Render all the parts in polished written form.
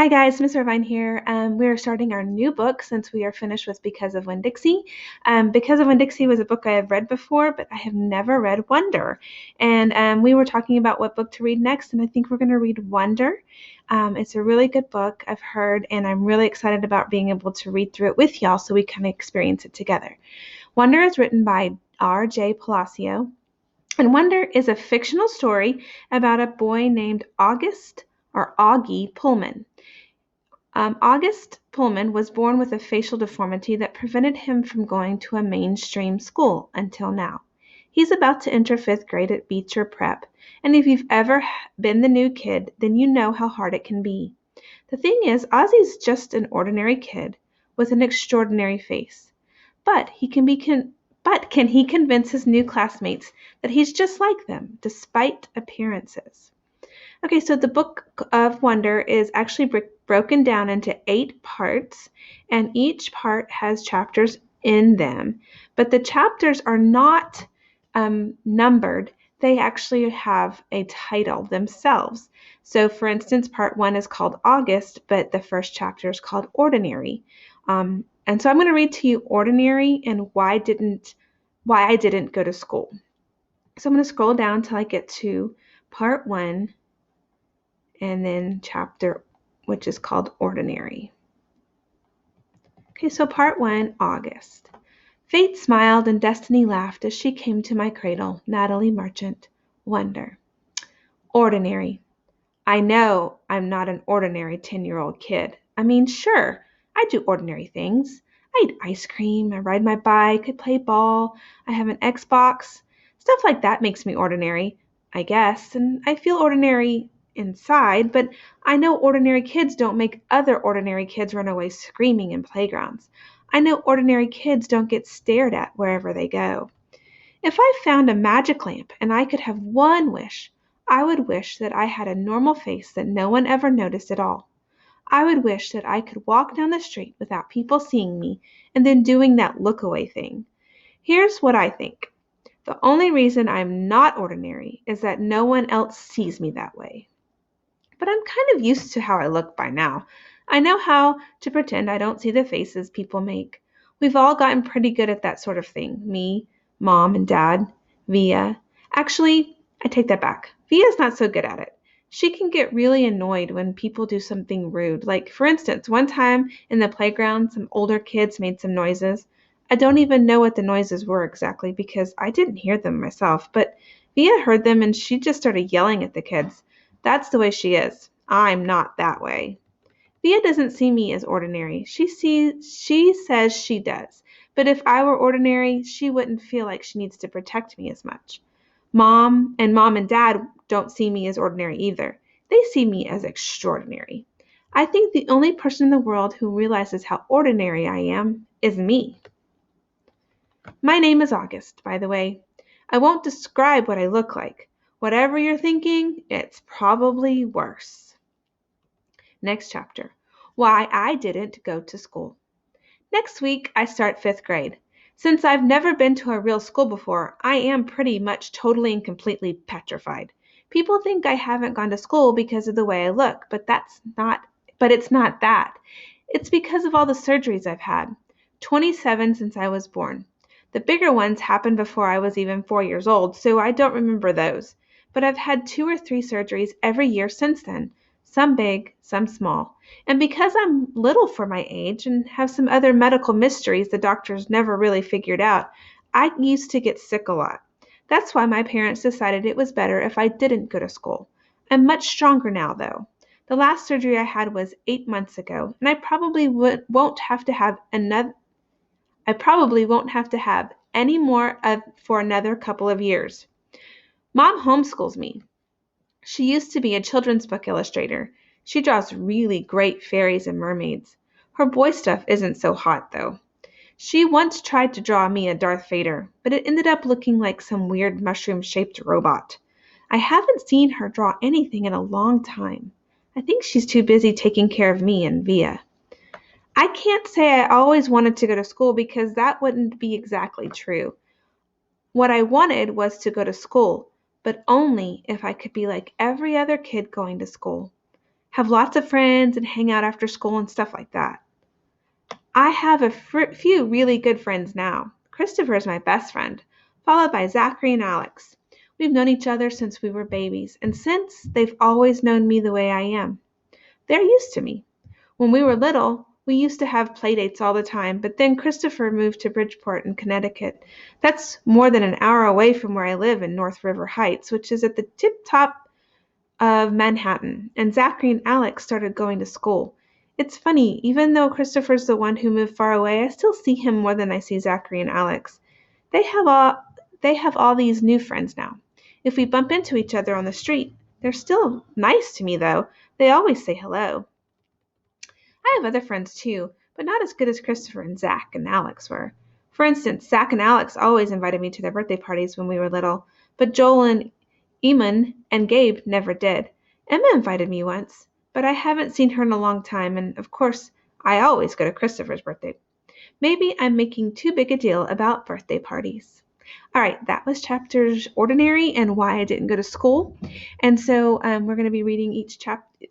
Hi guys, Miss Irvine here. We are starting our new book since we are finished with Because of Winn-Dixie. Because of Winn-Dixie was a book I have read before, but I have never read Wonder. And we were talking about what book to read next, and I think we're going to read Wonder. It's a really good book, I've heard, and I'm really excited about being able to read through it with y'all so we can experience it together. Wonder is written by R.J. Palacio, and Wonder is a fictional story about a boy named Augie Pullman. August Pullman was born with a facial deformity that prevented him from going to a mainstream school until now. He's about to enter 5th grade at Beecher Prep, and if you've ever been the new kid, then you know how hard it can be. The thing is, Ozzy's just an ordinary kid with an extraordinary face. But can he convince his new classmates that he's just like them, despite appearances? Okay, so the Book of Wonder is actually broken down into 8 parts, and each part has chapters in them. But the chapters are not numbered. They actually have a title themselves. So, for instance, part 1 is called August, but the first chapter is called Ordinary. And so I'm going to read to you Ordinary and why I didn't go to school. So I'm going to scroll down until I get to part 1. And then chapter, which is called Ordinary. Okay, so part 1, August. Fate smiled and destiny laughed as she came to my cradle, Natalie Merchant. Wonder. Ordinary. I know I'm not an ordinary 10-year-old kid. I mean, sure, I do ordinary things. I eat ice cream, I ride my bike, I play ball, I have an Xbox. Stuff like that makes me ordinary, I guess, and I feel ordinary inside, but I know ordinary kids don't make other ordinary kids run away screaming in playgrounds. I know ordinary kids don't get stared at wherever they go. If I found a magic lamp and I could have one wish, I would wish that I had a normal face that no one ever noticed at all. I would wish that I could walk down the street without people seeing me and then doing that look away thing. Here's what I think. The only reason I'm not ordinary is that no one else sees me that way. But I'm kind of used to how I look by now. I know how to pretend I don't see the faces people make. We've all gotten pretty good at that sort of thing. Me, Mom and Dad, Via. Actually, I take that back. Via's not so good at it. She can get really annoyed when people do something rude. Like, for instance, one time in the playground, some older kids made some noises. I don't even know what the noises were exactly because I didn't hear them myself, but Via heard them and she just started yelling at the kids. That's the way she is. I'm not that way. Via doesn't see me as ordinary. She says she does. But if I were ordinary, she wouldn't feel like she needs to protect me as much. Mom and Dad don't see me as ordinary either. They see me as extraordinary. I think the only person in the world who realizes how ordinary I am is me. My name is August, by the way. I won't describe what I look like. Whatever you're thinking, it's probably worse. Next chapter. Why I didn't go to school. Next week, I start 5th grade. Since I've never been to a real school before, I am pretty much totally and completely petrified. People think I haven't gone to school because of the way I look, but it's not that. It's because of all the surgeries I've had. 27 since I was born. The bigger ones happened before I was even 4 years old, so I don't remember those. But I've had 2 or 3 surgeries every year since then, some big, some small. And because I'm little for my age and have some other medical mysteries the doctors never really figured out, I used to get sick a lot. That's why my parents decided it was better if I didn't go to school. I'm much stronger now, though. The last surgery I had was 8 months ago, and I probably won't have to have any more for another couple of years. Mom homeschools me. She used to be a children's book illustrator. She draws really great fairies and mermaids. Her boy stuff isn't so hot, though. She once tried to draw me a Darth Vader, but it ended up looking like some weird mushroom-shaped robot. I haven't seen her draw anything in a long time. I think she's too busy taking care of me and Via. I can't say I always wanted to go to school because that wouldn't be exactly true. What I wanted was to go to school, but only if I could be like every other kid going to school. have lots of friends and hang out after school and stuff like that. I have a few really good friends now. Christopher is my best friend, followed by Zachary and Alex. We've known each other since we were babies, and since they've always known me the way I am. They're used to me. When we were little, we used to have play dates all the time, but then Christopher moved to Bridgeport in Connecticut. That's more than an hour away from where I live in North River Heights, which is at the tip top of Manhattan, and Zachary and Alex started going to school. It's funny, even though Christopher's the one who moved far away, I still see him more than I see Zachary and Alex. They have all they have all these new friends now. If we bump into each other on the street, they're still nice to me though. They always say hello. I have other friends too, but not as good as Christopher and Zach and Alex were. For instance, Zach and Alex always invited me to their birthday parties when we were little, but Joel and Eamon and Gabe never did. Emma invited me once, but I haven't seen her in a long time, and of course, I always go to Christopher's birthday. Maybe I'm making too big a deal about birthday parties. All right, that was chapters ordinary and why I didn't go to school. And so we're going to be reading each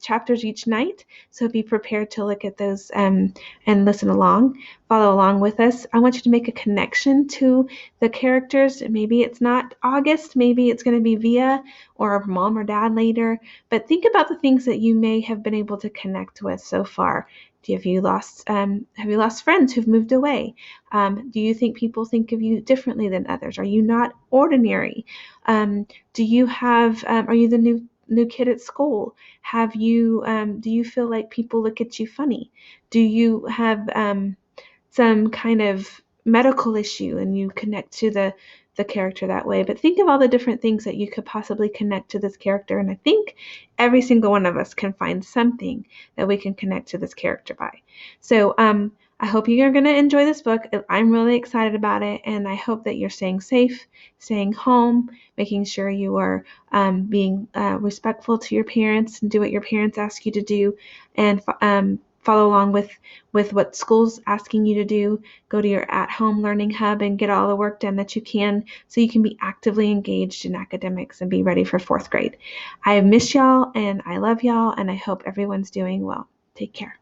chapters each night. So be prepared to look at those and listen along, follow along with us. I want you to make a connection to the characters. Maybe it's not August, maybe it's going to be Via or mom or dad later. But think about the things that you may have been able to connect with so far. Have you lost friends who've moved away? Do you think people think of you differently than others? Are you not ordinary? Do you have? Are you the new kid at school? Have you? Do you feel like people look at you funny? Do you have some kind of medical issue and you connect to the character that way? But think of all the different things that you could possibly connect to this character, and I think every single one of us can find something that we can connect to this character by. So I hope you're going to enjoy this book. I'm really excited about it, and I hope that you're staying safe, staying home, making sure you are being respectful to your parents and do what your parents ask you to do, and follow along with what school's asking you to do. Go to your at-home learning hub and get all the work done that you can so you can be actively engaged in academics and be ready for 4th grade. I miss y'all and I love y'all, and I hope everyone's doing well. Take care.